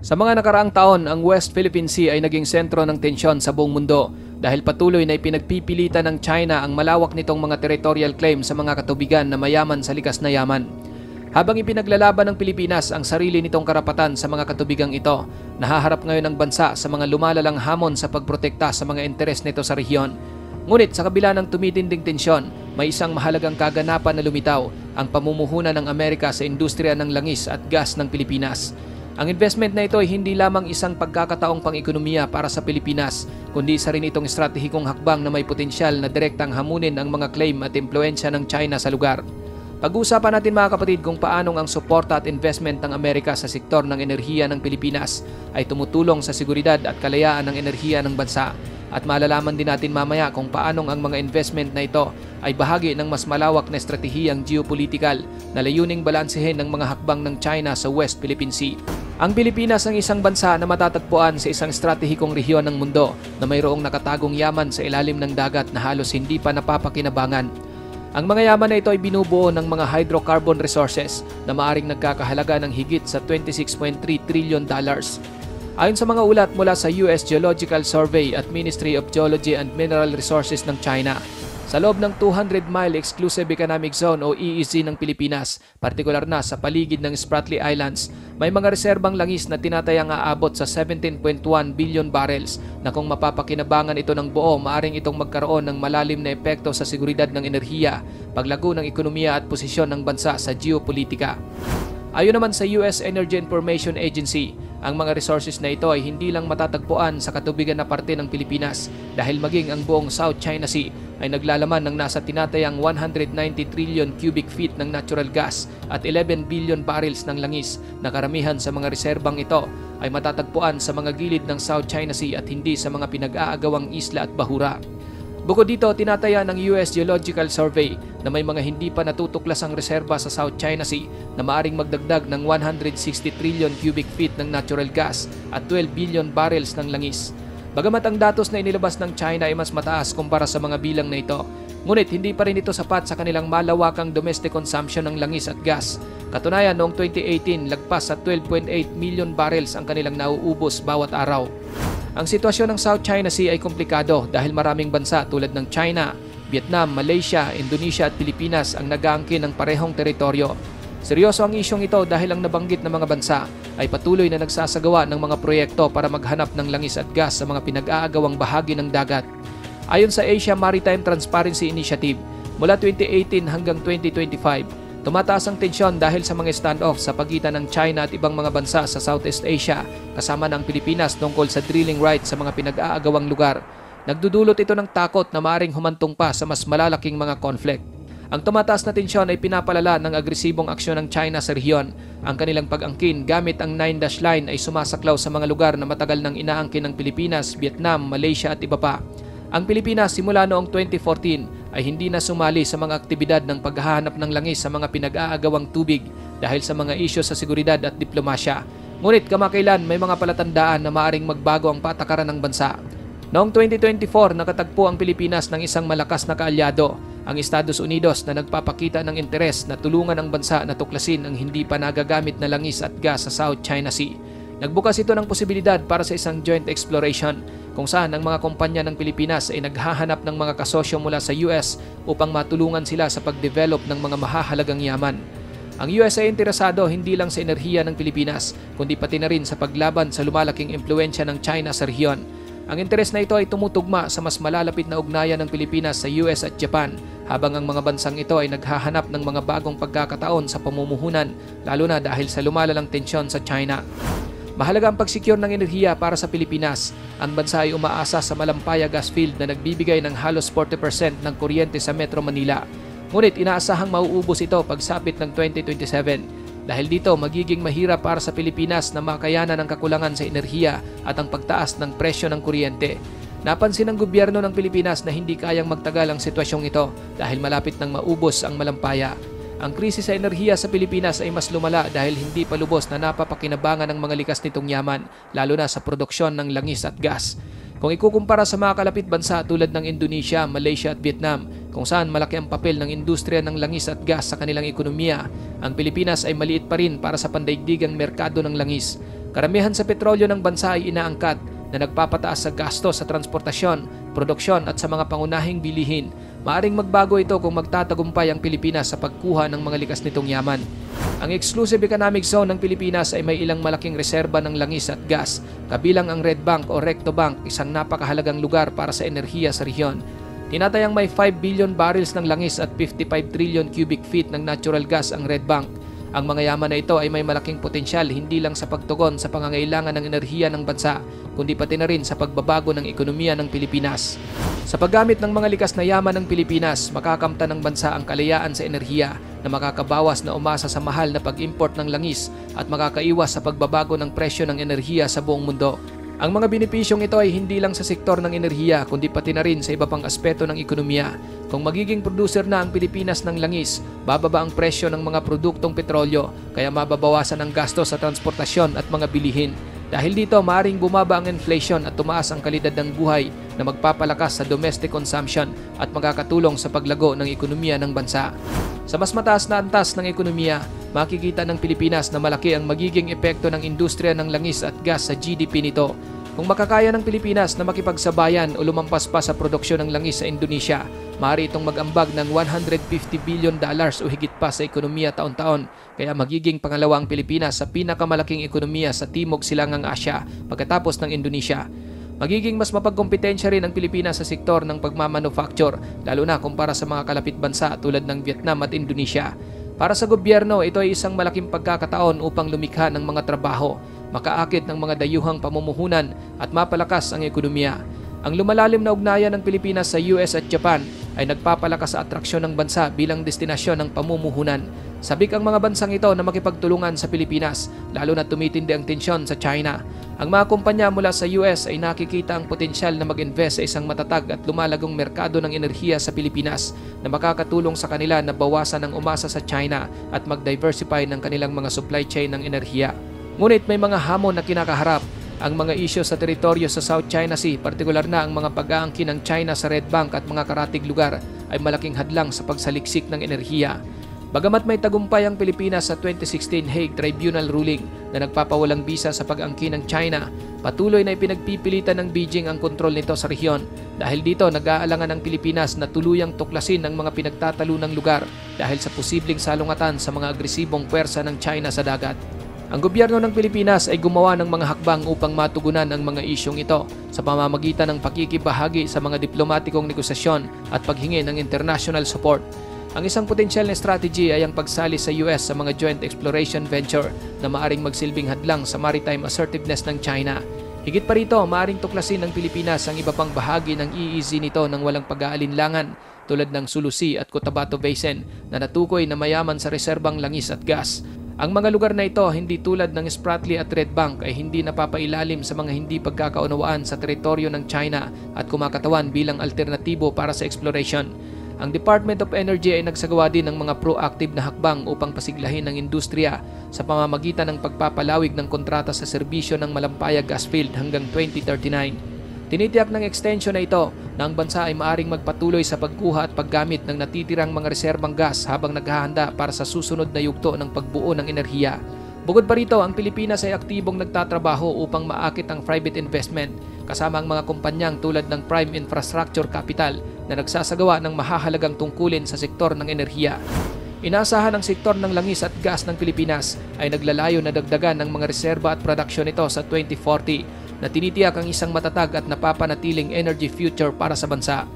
Sa mga nakaraang taon, ang West Philippine Sea ay naging sentro ng tensyon sa buong mundo dahil patuloy na ipinagpipilitan ng China ang malawak nitong mga territorial claim sa mga katubigan na mayaman sa likas na yaman. Habang ipinaglalaban ng Pilipinas ang sarili nitong karapatan sa mga katubigang ito, nahaharap ngayon ang bansa sa mga lumalalang hamon sa pagprotekta sa mga interes nito sa rehiyon. Ngunit sa kabila ng tumitinding tensyon, may isang mahalagang kaganapan na lumitaw, ang pamumuhunan ng Amerika sa industriya ng langis at gas ng Pilipinas. Ang investment na ito ay hindi lamang isang pagkakataong pang-ekonomiya para sa Pilipinas, kundi isa rin itong estratehikong hakbang na may potensyal na direktang hamunin ang mga claim at impluensya ng China sa lugar. Pag-uusapan natin mga kapatid kung paanong ang suporta at investment ng Amerika sa sektor ng enerhiya ng Pilipinas ay tumutulong sa seguridad at kalayaan ng enerhiya ng bansa. At malalaman din natin mamaya kung paanong ang mga investment na ito ay bahagi ng mas malawak na estratehiyang geopolitikal na layuning balansehin ng mga hakbang ng China sa West Philippine Sea. Ang Pilipinas ang isang bansa na matatagpuan sa isang estratehikong rehiyon ng mundo na mayroong nakatagong yaman sa ilalim ng dagat na halos hindi pa napapakinabangan. Ang mga yaman na ito ay binubuo ng mga hydrocarbon resources na maaring nagkakahalaga ng higit sa $26.3 trillion. Ayon sa mga ulat mula sa US Geological Survey at Ministry of Geology and Mineral Resources ng China, sa loob ng 200-mile Exclusive Economic Zone o EEZ ng Pilipinas, partikular na sa paligid ng Spratly Islands, may mga reserbang langis na tinatayang aabot sa 17.1 billion barrels na kung mapapakinabangan ito ng buo, maaring itong magkaroon ng malalim na epekto sa seguridad ng enerhiya, paglago ng ekonomiya at posisyon ng bansa sa geopolitika. Ayon naman sa US Energy Information Agency, ang mga resources na ito ay hindi lang matatagpuan sa katubigan na parte ng Pilipinas dahil maging ang buong South China Sea ay naglalaman ng nasa tinatayang 190 trillion cubic feet ng natural gas at 11 billion barrels ng langis na karamihan sa mga reserbang ito ay matatagpuan sa mga gilid ng South China Sea at hindi sa mga pinag-aagawang isla at bahura. Bukod dito, tinataya ng US Geological Survey na may mga hindi pa natutuklasang reserba sa South China Sea na maaring magdagdag ng 160 trillion cubic feet ng natural gas at 12 billion barrels ng langis. Bagamat ang datos na inilabas ng China ay mas mataas kumpara sa mga bilang na ito, ngunit hindi pa rin ito sapat sa kanilang malawakang domestic consumption ng langis at gas. Katunayan, noong 2018, lagpas sa 12.8 million barrels ang kanilang nauubos bawat araw. Ang sitwasyon ng South China Sea ay komplikado dahil maraming bansa tulad ng China, Vietnam, Malaysia, Indonesia at Pilipinas ang nag-aangkin ng parehong teritoryo. Seryoso ang isyong ito dahil ang nabanggit na mga bansa ay patuloy na nagsasagawa ng mga proyekto para maghanap ng langis at gas sa mga pinag-aagawang bahagi ng dagat. Ayon sa Asia Maritime Transparency Initiative, mula 2018 hanggang 2025, tumataas ang tensyon dahil sa mga standoff sa pagitan ng China at ibang mga bansa sa Southeast Asia, kasama ng Pilipinas tungkol sa drilling rights sa mga pinag-aagawang lugar. Nagdudulot ito ng takot na maaring humantong pa sa mas malalaking mga conflict. Ang tumataas na tensyon ay pinapalala ng agresibong aksyon ng China sa rehiyon. Ang kanilang pag-angkin gamit ang 9-dash line ay sumasaklaw sa mga lugar na matagal nang inaangkin ng Pilipinas, Vietnam, Malaysia at iba pa. Ang Pilipinas simula noong 2014 ay hindi na sumali sa mga aktibidad ng paghahanap ng langis sa mga pinag-aagawang tubig dahil sa mga isyu sa seguridad at diplomasya. Ngunit kamakailan may mga palatandaan na maaring magbago ang patakaran ng bansa. Noong 2024, nakatagpo ang Pilipinas ng isang malakas na kaalyado, ang Estados Unidos, na nagpapakita ng interes na tulungan ang bansa na tuklasin ang hindi pa nagagamit na langis at gas sa South China Sea. Nagbukas ito ng posibilidad para sa isang joint exploration kung saan ang mga kumpanya ng Pilipinas ay naghahanap ng mga kasosyo mula sa US upang matulungan sila sa pag-develop ng mga mahahalagang yaman. Ang US ay interesado hindi lang sa enerhiya ng Pilipinas kundi pati na rin sa paglaban sa lumalaking impluensya ng China sa rehiyon. Ang interes na ito ay tumutugma sa mas malalapit na ugnayan ng Pilipinas sa US at Japan habang ang mga bansang ito ay naghahanap ng mga bagong pagkakataon sa pamumuhunan lalo na dahil sa lumalalang tensyon sa China. Mahalaga ang pag-secure ng enerhiya para sa Pilipinas. Ang bansa ay umaasa sa Malampaya gas field na nagbibigay ng halos 40% ng kuryente sa Metro Manila. Ngunit inaasahang mauubos ito pagsapit ng 2027. Dahil dito, magiging mahirap para sa Pilipinas na makayanan ang kakulangan sa enerhiya at ang pagtaas ng presyo ng kuryente. Napansin ng gobyerno ng Pilipinas na hindi kayang magtagal ang sitwasyong ito dahil malapit nang maubos ang Malampaya. Ang krisis sa enerhiya sa Pilipinas ay mas lumala dahil hindi pa lubos na napapakinabangan ng mga likas nitong yaman, lalo na sa produksyon ng langis at gas. Kung ikukumpara sa mga kalapit bansa tulad ng Indonesia, Malaysia at Vietnam, kung saan malaki ang papel ng industriya ng langis at gas sa kanilang ekonomiya, ang Pilipinas ay maliit pa rin para sa pandaigdigang merkado ng langis. Karamihan sa petrolyo ng bansa ay inaangkat na nagpapataas sa gasto sa transportasyon, produksyon at sa mga pangunahing bilihin. Maaring magbago ito kung magtatagumpay ang Pilipinas sa pagkuha ng mga likas nitong yaman. Ang Exclusive Economic Zone ng Pilipinas ay may ilang malaking reserba ng langis at gas, kabilang ang Red Bank o Recto Bank, isang napakahalagang lugar para sa enerhiya sa rehiyon. Tinatayang may 5 billion barrels ng langis at 55 trillion cubic feet ng natural gas ang Red Bank. Ang mga yaman na ito ay may malaking potensyal hindi lang sa pagtugon sa pangangailangan ng enerhiya ng bansa, kundi pati na rin sa pagbabago ng ekonomiya ng Pilipinas. Sa paggamit ng mga likas na yaman ng Pilipinas, makakamtan ng bansa ang kalayaan sa enerhiya na makakabawas na umasa sa mahal na pag-import ng langis at makakaiwas sa pagbabago ng presyo ng enerhiya sa buong mundo. Ang mga benepisyong ito ay hindi lang sa sektor ng enerhiya kundi pati na rin sa iba pang aspeto ng ekonomiya. Kung magiging producer na ang Pilipinas ng langis, bababa ang presyo ng mga produktong petrolyo kaya mababawasan ang gasto sa transportasyon at mga bilihin. Dahil dito, maaaring bumaba ang inflation at tumaas ang kalidad ng buhay na magpapalakas sa domestic consumption at makakatulong sa paglago ng ekonomiya ng bansa. Sa mas mataas na antas ng ekonomiya, makikita ng Pilipinas na malaki ang magiging epekto ng industriya ng langis at gas sa GDP nito. Kung makakaya ng Pilipinas na makipagsabayan o lumampas pa sa produksyon ng langis sa Indonesia, maaari itong mag-ambag ng $150 billion o higit pa sa ekonomiya taon-taon, kaya magiging pangalawa ang Pilipinas sa pinakamalaking ekonomiya sa Timog Silangang Asya pagkatapos ng Indonesia. Magiging mas mapagkompetensya rin ang Pilipinas sa sektor ng pagmamanufacture, lalo na kumpara sa mga kalapit bansa tulad ng Vietnam at Indonesia. Para sa gobyerno, ito ay isang malaking pagkakataon upang lumikha ng mga trabaho, makaakit ng mga dayuhang pamumuhunan at mapalakas ang ekonomiya. Ang lumalalim na ugnayan ng Pilipinas sa US at Japan ay nagpapalakas sa atraksyon ng bansa bilang destinasyon ng pamumuhunan. Sabik ang mga bansang ito na makipagtulungan sa Pilipinas, lalo na tumitindi ang tensyon sa China. Ang mga kumpanya mula sa US ay nakikita ang potensyal na mag-invest sa isang matatag at lumalagong merkado ng enerhiya sa Pilipinas na makakatulong sa kanila na bawasan ang umasa sa China at mag-diversify ng kanilang mga supply chain ng enerhiya. Ngunit may mga hamon na kinakaharap. Ang mga isyu sa teritoryo sa South China Sea, partikular na ang mga pag-aangkin ng China sa Red Bank at mga karatig lugar, ay malaking hadlang sa pagsaliksik ng enerhiya. Bagamat may tagumpay ang Pilipinas sa 2016 Hague Tribunal ruling na nagpapawalang bisa sa pag-angkin ng China, patuloy na ipinagpipilitan ng Beijing ang kontrol nito sa rehiyon. Dahil dito, nag-aalangan ang Pilipinas na tuluyang tuklasin ang mga pinagtatalunang lugar dahil sa posibleng salungatan sa mga agresibong puwersa ng China sa dagat. Ang gobyerno ng Pilipinas ay gumawa ng mga hakbang upang matugunan ang mga isyong ito sa pamamagitan ng pakikibahagi sa mga diplomatikong negosasyon at paghingi ng international support. Ang isang potensyal na strategy ay ang pagsali sa US sa mga joint exploration venture na maaring magsilbing hadlang sa maritime assertiveness ng China. Higit pa rito, maaring tuklasin ng Pilipinas ang iba pang bahagi ng EEZ nito ng walang pag-aalinlangan tulad ng Sulu Sea at Cotabato Basin na natukoy na mayaman sa reserbang langis at gas. Ang mga lugar na ito, hindi tulad ng Spratly at Red Bank, ay hindi napapailalim sa mga hindi pagkakaunawaan sa teritoryo ng China at kumakatawan bilang alternatibo para sa exploration. Ang Department of Energy ay nagsagawa din ng mga proactive na hakbang upang pasiglahin ang industriya sa pamamagitan ng pagpapalawig ng kontrata sa serbisyo ng Malampaya Gas Field hanggang 2039. Tinitiyak ng extension na ito na ang bansa ay maaring magpatuloy sa pagkuha at paggamit ng natitirang mga reserbang gas habang naghahanda para sa susunod na yugto ng pagbuo ng enerhiya. Bukod pa rito, ang Pilipinas ay aktibong nagtatrabaho upang maakit ang private investment kasama ang mga kumpanyang tulad ng Prime Infrastructure Capital na nagsasagawa ng mahahalagang tungkulin sa sektor ng enerhiya. Inaasahan ang sektor ng langis at gas ng Pilipinas ay naglalayo na dagdagan ng mga reserba at produksyon nito sa 2040 na tinitiyak ang isang matatag at napapanatiling energy future para sa bansa.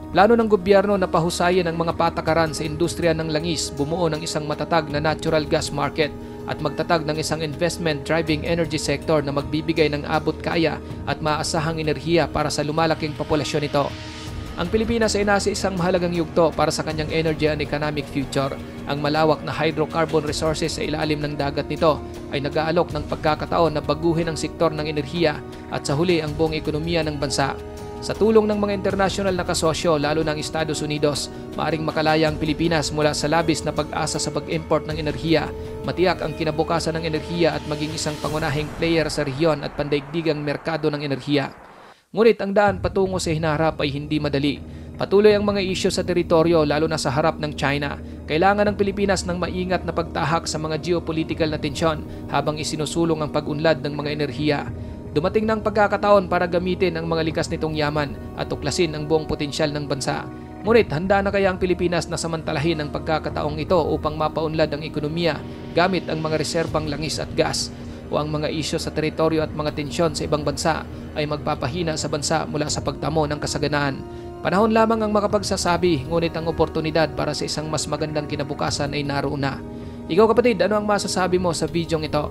Plano ng gobyerno na pahusayin ang mga patakaran sa industriya ng langis, bumuo ng isang matatag na natural gas market at magtatag ng isang investment-driving energy sector na magbibigay ng abot-kaya at maaasahang enerhiya para sa lumalaking populasyon nito. Ang Pilipinas ay nasa isang mahalagang yugto para sa kanyang energy and economic future. Ang malawak na hydrocarbon resources sa ilalim ng dagat nito ay nag-aalok ng pagkakataon na baguhin ang sektor ng enerhiya at sa huli ang buong ekonomiya ng bansa. Sa tulong ng mga internasyonal na kasosyo, lalo ng Estados Unidos, maaring makalaya ang Pilipinas mula sa labis na pag-asa sa pag-import ng enerhiya, matiyak ang kinabukasan ng enerhiya at maging isang pangunahing player sa rehiyon at pandaigdigang merkado ng enerhiya. Ngunit ang daan patungo sa hinaharap ay hindi madali. Patuloy ang mga isyu sa teritoryo lalo na sa harap ng China. Kailangan ng Pilipinas ng maingat na pagtahak sa mga geopolitical na tensyon habang isinusulong ang pag-unlad ng mga enerhiya. Dumating na ang pagkakataon para gamitin ang mga likas nitong yaman at tuklasin ang buong potensyal ng bansa. Ngunit handa na kaya ang Pilipinas na samantalahin ang pagkakataong ito upang mapaunlad ang ekonomiya gamit ang mga reserbang langis at gas? O ang mga isyu sa teritoryo at mga tensyon sa ibang bansa ay magpapahina sa bansa mula sa pagtamo ng kasaganaan? Panahon lamang ang makapagsasabi, ngunit ang oportunidad para sa isang mas magandang kinabukasan ay naroon na. Ikaw kapatid, ano ang masasabi mo sa bidyong ito?